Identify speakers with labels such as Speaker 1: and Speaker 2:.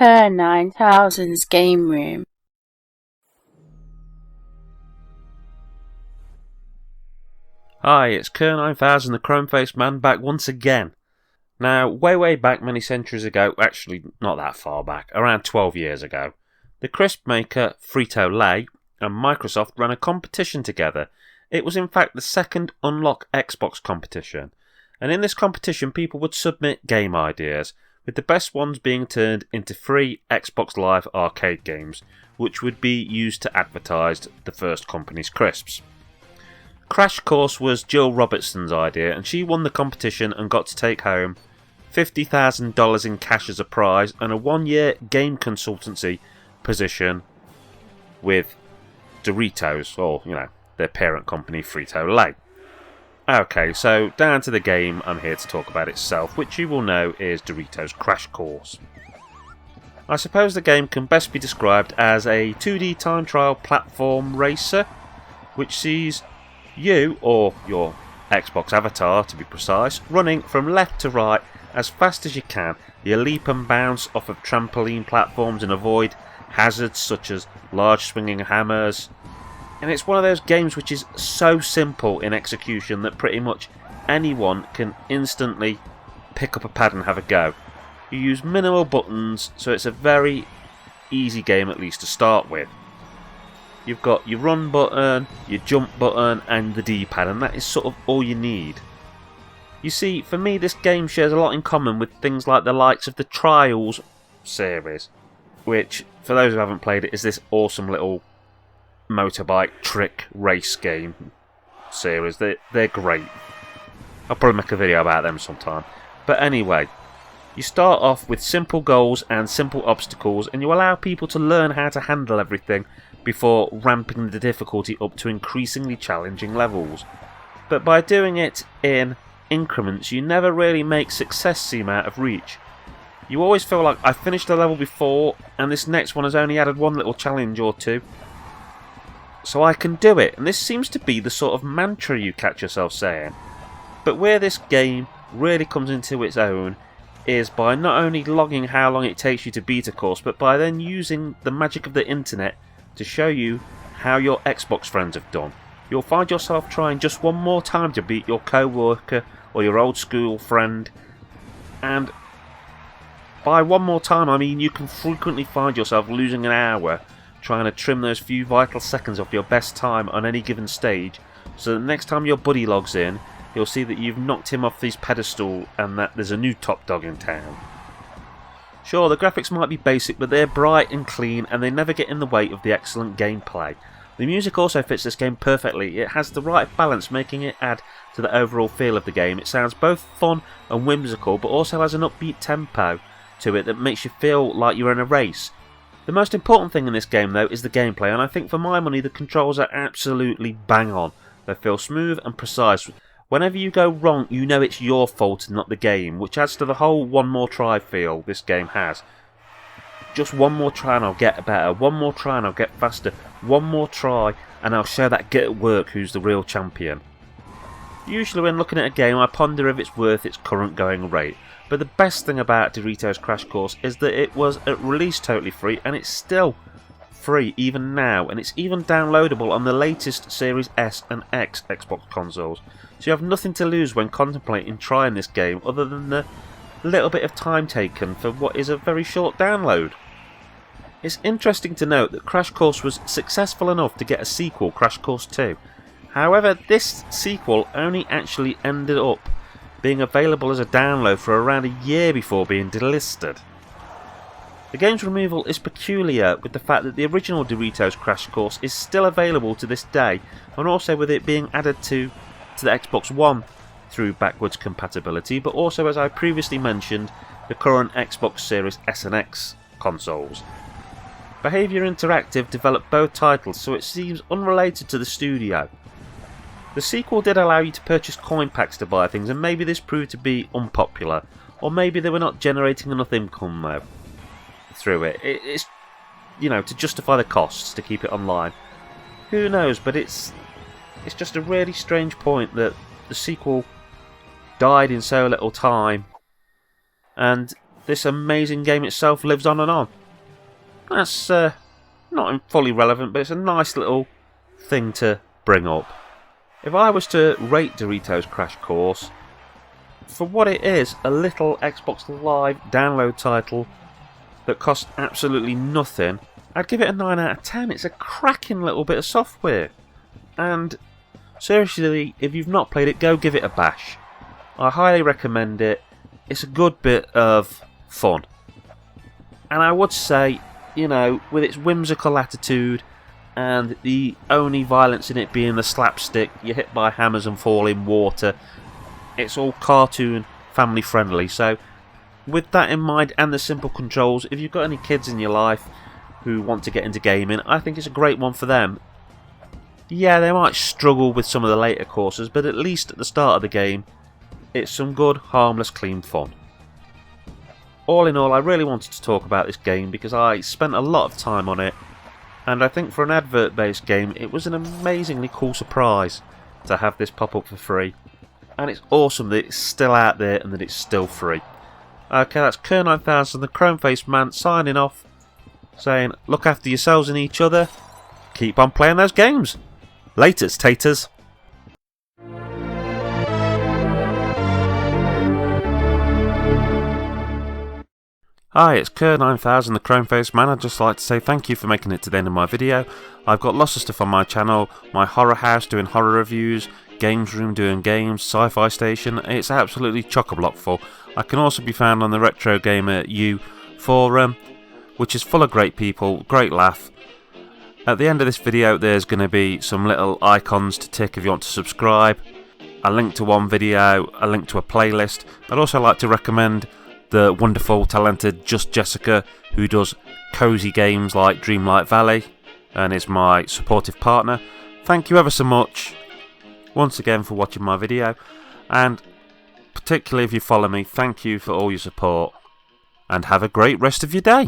Speaker 1: Kerr9000's game room.
Speaker 2: Hi, it's Kerr9000, the chrome-faced man, back once again. Now, way back many centuries ago, actually not that far back, around 12 years ago, the crisp maker Frito-Lay and Microsoft ran a competition together. It was in fact the second Unlock Xbox competition, and in this competition people would submit game ideas, with the best ones being turned into free Xbox Live arcade games, which would be used to advertise the first company's crisps. Crash Course was Jill Robertson's idea, and she won the competition and got to take home $50,000 in cash as a prize and a 1-year game consultancy position with Doritos, or, their parent company Frito-Lay. Okay, so down to the game I'm here to talk about itself, which you will know is Doritos Crash Course. I suppose the game can best be described as a 2D time trial platform racer, which sees you, or your Xbox avatar to be precise, running from left to right as fast as you can. You leap and bounce off of trampoline platforms and avoid hazards such as large swinging hammers. And it's one of those games which is so simple in execution that pretty much anyone can instantly pick up a pad and have a go. You use minimal buttons, so it's a very easy game at least to start with. You've got your run button, your jump button and the D-pad, and that is sort of all you need. You see, for me this game shares a lot in common with things like the likes of the Trials series, which, for those who haven't played it, is this awesome little motorbike trick race game series. They're great. I'll probably make a video about them sometime. But anyway, you start off with simple goals and simple obstacles, and you allow people to learn how to handle everything before ramping the difficulty up to increasingly challenging levels. But by doing it in increments, you never really make success seem out of reach. You always feel like, I finished the level before and this next one has only added one little challenge or two, so I can do it. And this seems to be the sort of mantra you catch yourself saying. But where this game really comes into its own is by not only logging how long it takes you to beat a course, but by then using the magic of the internet to show you how your Xbox friends have done. You'll find yourself trying just one more time to beat your co-worker or your old school friend, and by one more time I mean you can frequently find yourself losing an hour trying to trim those few vital seconds off your best time on any given stage, so that next time your buddy logs in, you'll see that you've knocked him off his pedestal and that there's a new top dog in town. Sure, the graphics might be basic, but they're bright and clean, and they never get in the way of the excellent gameplay. The music also fits this game perfectly. It has the right balance, making it add to the overall feel of the game. It sounds both fun and whimsical, but also has an upbeat tempo to it that makes you feel like you're in a race. The most important thing in this game, though, is the gameplay, and I think for my money the controls are absolutely bang on. They feel smooth and precise. Whenever you go wrong, you know it's your fault and not the game, which adds to the whole one more try feel this game has. Just one more try and I'll get better, one more try and I'll get faster, one more try and I'll show that git at work who's the real champion. Usually when looking at a game I ponder if it's worth its current going rate, but the best thing about Doritos Crash Course is that it was at release totally free, and it's still free even now, and it's even downloadable on the latest Series S and X Xbox consoles, so you have nothing to lose when contemplating trying this game other than the little bit of time taken for what is a very short download. It's interesting to note that Crash Course was successful enough to get a sequel, Crash Course 2. However, this sequel only actually ended up being available as a download for around a year before being delisted. The game's removal is peculiar, with the fact that the original Doritos Crash Course is still available to this day, and also with it being added to the Xbox One through backwards compatibility, but also, as I previously mentioned, the current Xbox Series S and X consoles. Behaviour Interactive developed both titles, so it seems unrelated to the studio. The sequel did allow you to purchase coin packs to buy things, and maybe this proved to be unpopular, or maybe they were not generating enough income though through it. It's, to justify the costs to keep it online. Who knows, but it's just a really strange point that the sequel died in so little time, and this amazing game itself lives on and on. That's not fully relevant, but it's a nice little thing to bring up. If I was to rate Doritos Crash Course, for what it is, a little Xbox Live download title that costs absolutely nothing, I'd give it a 9 out of 10. It's a cracking little bit of software. And seriously, if you've not played it, go give it a bash. I highly recommend it. It's a good bit of fun. And I would say, you know, with its whimsical attitude and the only violence in it being the slapstick, you're hit by hammers and fall in water, it's all cartoon family friendly. So with that in mind and the simple controls, if you've got any kids in your life who want to get into gaming, I think it's a great one for them. Yeah, they might struggle with some of the later courses, but at least at the start of the game, it's some good, harmless, clean fun. All in all, I really wanted to talk about this game because I spent a lot of time on it, and I think for an advert-based game, it was an amazingly cool surprise to have this pop up for free. And it's awesome that it's still out there and that it's still free. Okay, that's Kerr9000, the Chrome-faced man, signing off, saying, look after yourselves and each other, keep on playing those games. Laters, taters. Hi, it's Kerr9000, the Chrome-faced man. I'd just like to say thank you for making it to the end of my video. I've got lots of stuff on my channel, my horror house doing horror reviews, games room doing games, sci-fi station. It's absolutely chock-a-block full. I can also be found on the Retro Gamer U forum, which is full of great people, great laugh. At the end of this video there's going to be some little icons to tick if you want to subscribe, a link to one video, a link to a playlist. I'd also like to recommend the wonderful, talented Just Jessica, who does cosy games like Dreamlight Valley and is my supportive partner. Thank you ever so much once again for watching my video, and particularly if you follow me, thank you for all your support, and have a great rest of your day.